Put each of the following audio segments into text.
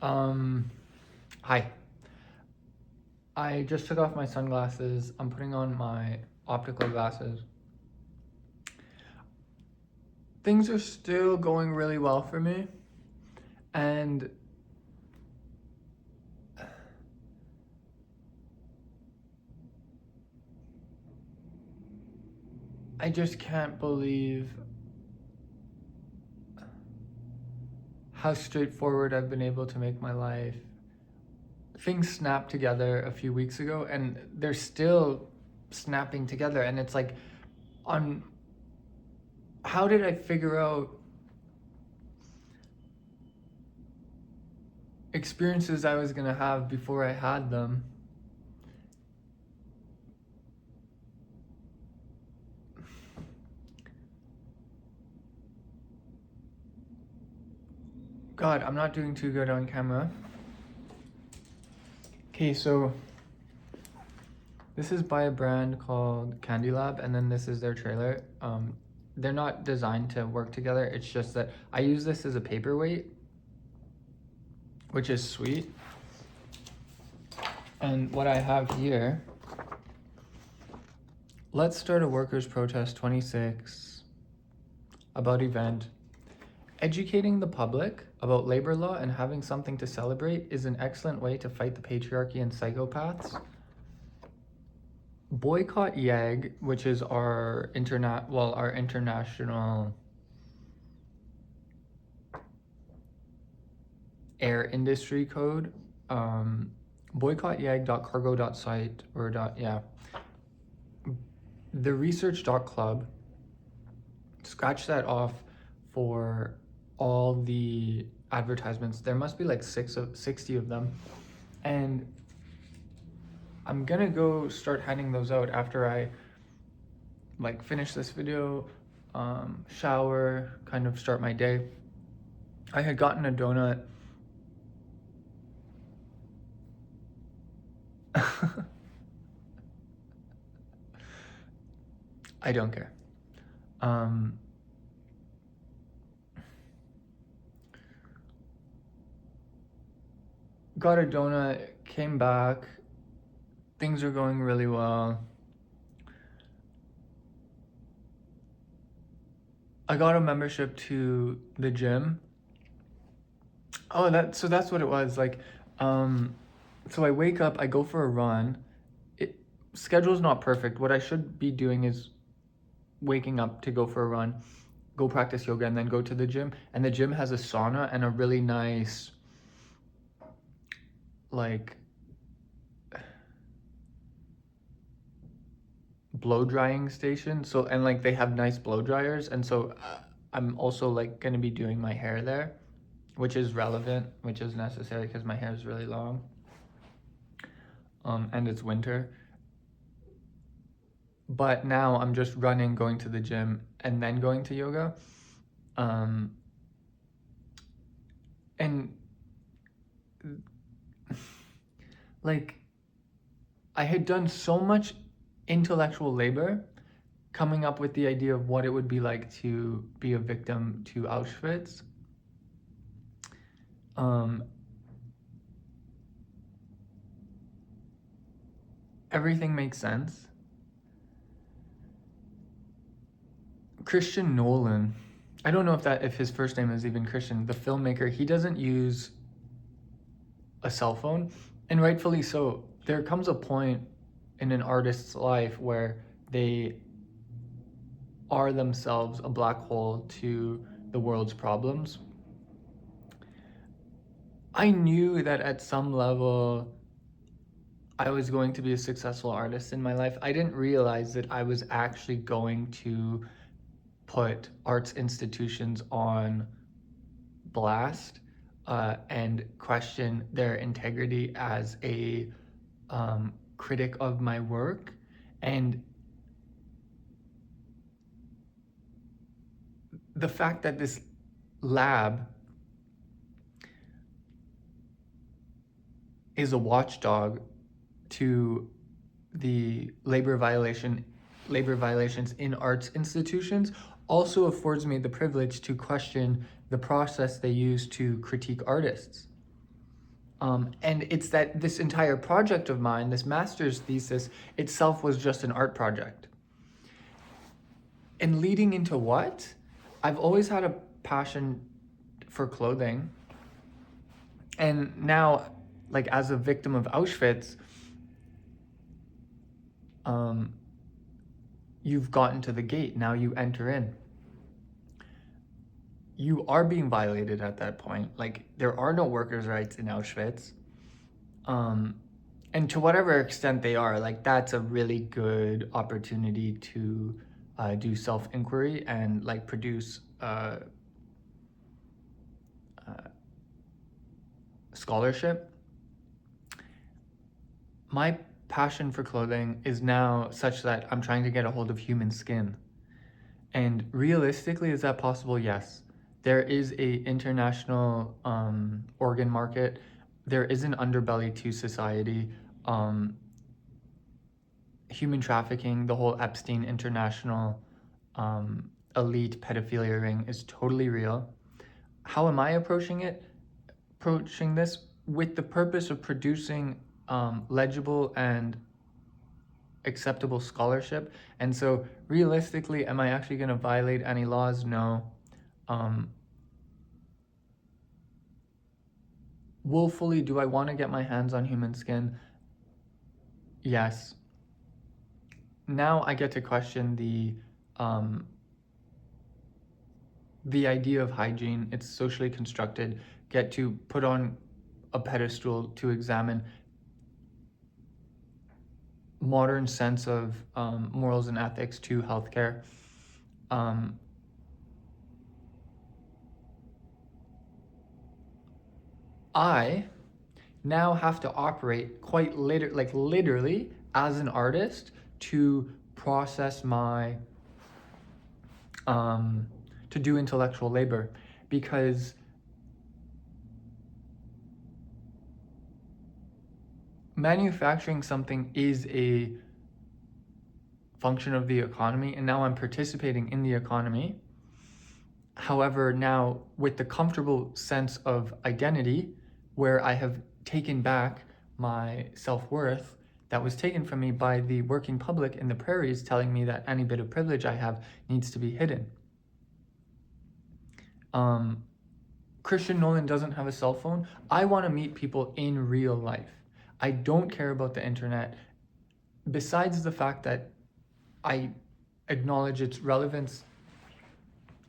Um, Hi. I just took off my sunglasses. I'm putting on my optical glasses. Things are still going really well for me, and I just can't believe how straightforward I've been able to make my life. Things snapped together a few weeks ago, and they're still snapping together, and it's like, on how did I figure out experiences I was gonna have before I had them? God, I'm not doing too good on camera. Okay, so this is by a brand called Candy Lab, and then this is their trailer. They're not designed to work together. It's just that I use this as a paperweight, which is sweet. And what I have here, let's start a workers' protest 26 about event. Educating the public about labor law and having something to celebrate is an excellent way to fight the patriarchy and psychopaths. Boycott YAG, which is our international air industry code. Boycottyag.cargo.site or yeah. The research.club, scratch that off for all the advertisements. There must be like 60 of them, and I'm gonna go start handing those out after I like finish this video, shower, kind of start my day. I had gotten a donut. I don't care. Got a donut, came back, things are going really well. I got a membership to the gym. Oh, that's what it was. Like, so I wake up, I go for a run. Schedule's not perfect. What I should be doing is waking up to go for a run, go practice yoga, and then go to the gym. And the gym has a sauna and a really nice, like, blow drying station. So, and like they have nice blow dryers, and so I'm also like gonna be doing my hair there, which is relevant, which is necessary because my hair is really long. And it's winter. But now I'm just running, going to the gym, and then going to yoga. And like, I had done so much intellectual labor coming up with the idea of what it would be like to be a victim to Auschwitz. Everything makes sense. Christian Nolan, I don't know if his first name is even Christian, the filmmaker, he doesn't use a cell phone, and rightfully so. There comes a point in an artist's life where they are themselves a black hole to the world's problems. I knew that at some level I was going to be a successful artist in my life. I didn't realize that I was actually going to put arts institutions on blast and question their integrity as a critic of my work. And the fact that this lab is a watchdog to the labor violations in arts institutions also affords me the privilege to question the process they use to critique artists. And it's that this entire project of mine, this master's thesis itself, was just an art project. And leading into what? I've always had a passion for clothing. And now, like as a victim of Auschwitz, you've gotten to the gate. Now you enter in. You are being violated at that point. Like there are no workers' rights in Auschwitz. And to whatever extent they are, like that's a really good opportunity to do self-inquiry and like produce scholarship. My passion for clothing is now such that I'm trying to get a hold of human skin. And realistically, is that possible? Yes. There is a international organ market. There is an underbelly to society. Human trafficking, the whole Epstein international elite pedophilia ring is totally real. How am I approaching it? Approaching this with the purpose of producing legible and acceptable scholarship. And so realistically, am I actually going to violate any laws? No. Willfully, do I want to get my hands on human skin? Yes. Now I get to question the idea of hygiene. It's socially constructed. Get to put on a pedestal to examine modern sense of morals and ethics to healthcare. I now have to operate quite literally as an artist to process my to do intellectual labor, because manufacturing something is a function of the economy, and now I'm participating in the economy. However, now with the comfortable sense of identity, where I have taken back my self-worth that was taken from me by the working public in the prairies, telling me that any bit of privilege I have needs to be hidden. Christian Nolan doesn't have a cell phone. I want to meet people in real life. I don't care about the internet, besides the fact that I acknowledge its relevance,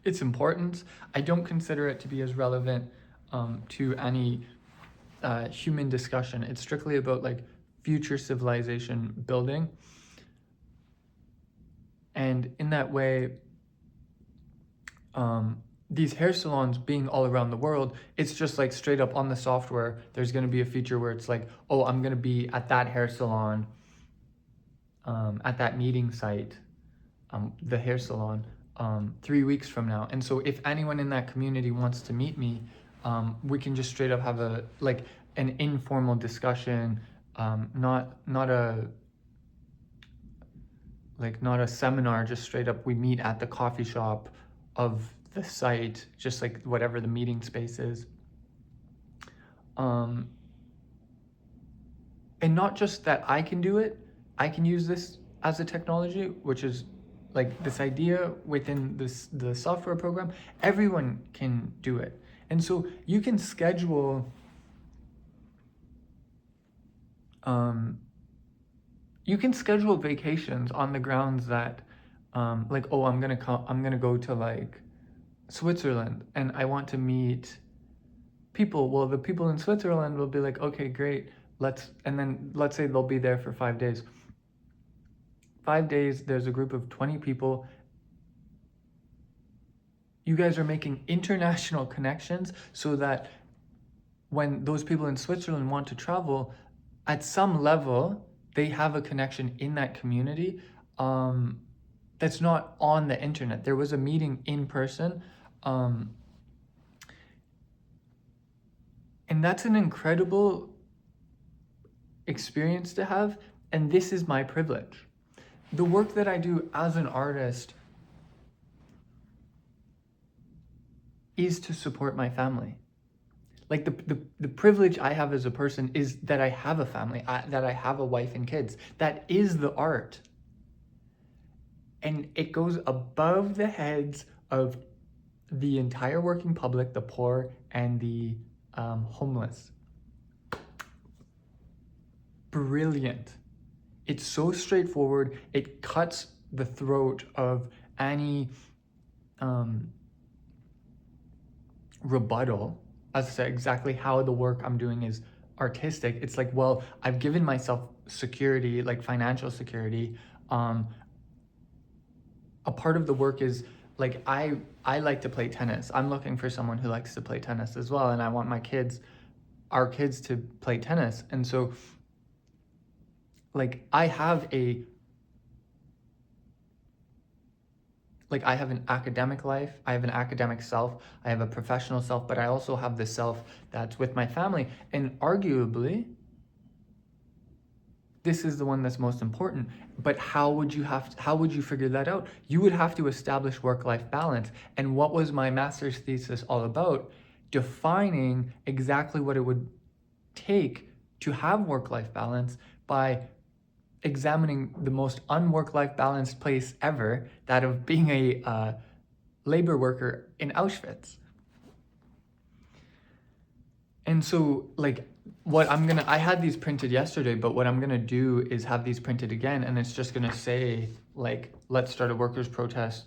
its importance. I don't consider it to be as relevant to any human discussion. It's strictly about like future civilization building. And in that way, these hair salons being all around the world, it's just like straight up on the software, there's going to be a feature where it's like, oh, I'm going to be at that hair salon, at that meeting site, the hair salon, 3 weeks from now. And so if anyone in that community wants to meet me, we can just straight up have an informal discussion, not a seminar, just straight up we meet at the coffee shop of the site, just like whatever the meeting space is. And not just that I can do it, I can use this as a technology, which is like this idea within the software program. Everyone can do it. And so you can schedule vacations on the grounds that I'm gonna go to like Switzerland and I want to meet people. Well, the people in Switzerland will be like, okay, great, let's say they'll be there for 5 days. 5 days, there's a group of 20 people. You guys are making international connections so that when those people in Switzerland want to travel, at some level, they have a connection in that community that's not on the internet. There was a meeting in person. And that's an incredible experience to have. And this is my privilege. The work that I do as an artist is to support my family. Like the privilege I have as a person is that I have a family, that I have a wife and kids. That is the art. And it goes above the heads of the entire working public, the poor, and the homeless. Brilliant. It's so straightforward. It cuts the throat of any rebuttal as to exactly how the work I'm doing is artistic. It's like, well, I've given myself security, like financial security. A part of the work is like I like to play tennis. I'm looking for someone who likes to play tennis as well, and I want our kids to play tennis. And so like I have an academic life, I have an academic self, I have a professional self, but I also have the self that's with my family. And arguably, this is the one that's most important. But how would you figure that out? You would have to establish work-life balance. And what was my master's thesis all about? Defining exactly what it would take to have work-life balance by examining the most unwork-life balanced place ever, that of being a labor worker in Auschwitz. And so like I had these printed yesterday, but what I'm gonna do is have these printed again, and it's just gonna say like, let's start a workers' protest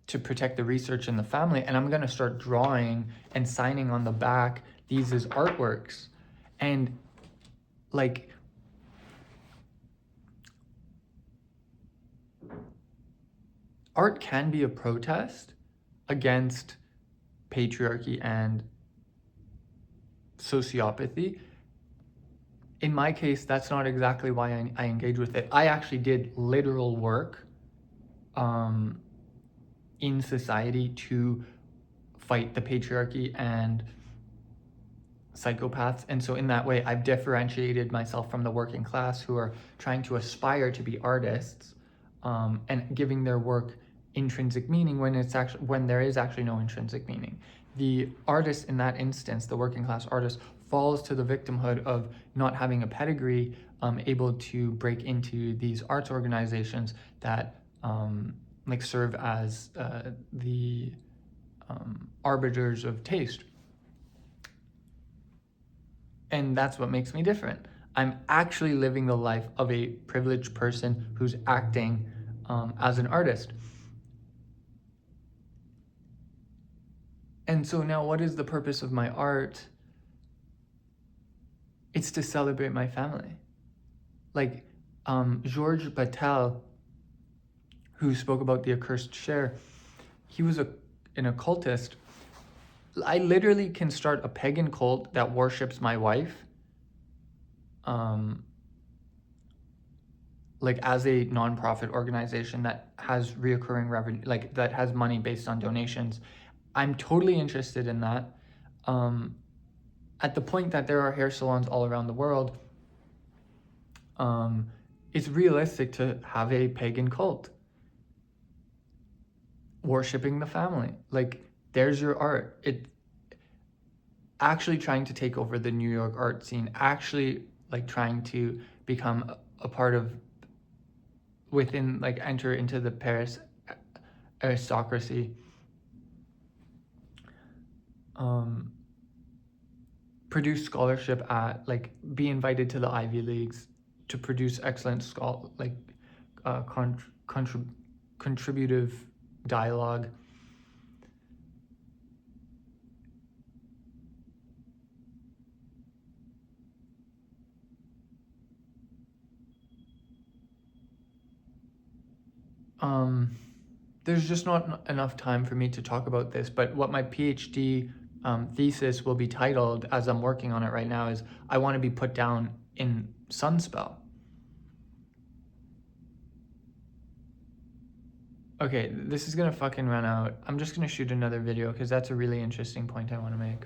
to protect the research and the family. And I'm gonna start drawing and signing on the back these as artworks. And like, art can be a protest against patriarchy and sociopathy. In my case, that's not exactly why I engage with it. I actually did literal work in society to fight the patriarchy and psychopaths. And so in that way, I've differentiated myself from the working class who are trying to aspire to be artists, and giving their work intrinsic meaning when there is actually no intrinsic meaning. The artist in that instance, the working class artist, falls to the victimhood of not having a pedigree, able to break into these arts organizations that like serve as the arbiters of taste. And that's what makes me different. I'm actually living the life of a privileged person who's acting as an artist. And so now what is the purpose of my art? It's to celebrate my family. Like Georges Bataille, who spoke about the accursed share, he was an occultist. I literally can start a pagan cult that worships my wife, like as a nonprofit organization that has reoccurring revenue, like that has money based on donations. I'm totally interested in that. At the point that there are hair salons all around the world, it's realistic to have a pagan cult worshipping the family. Like, there's your art. It actually trying to take over the New York art scene, actually like trying to become a part of enter into the Paris aristocracy. Produce scholarship at, like, be invited to the Ivy Leagues to produce excellent contributive dialogue. There's just not enough time for me to talk about this, but what my PhD thesis will be titled, as I'm working on it right now, is I want to be put down in Sunspel. Okay, this is gonna fucking run out. I'm just gonna shoot another video because that's a really interesting point I want to make.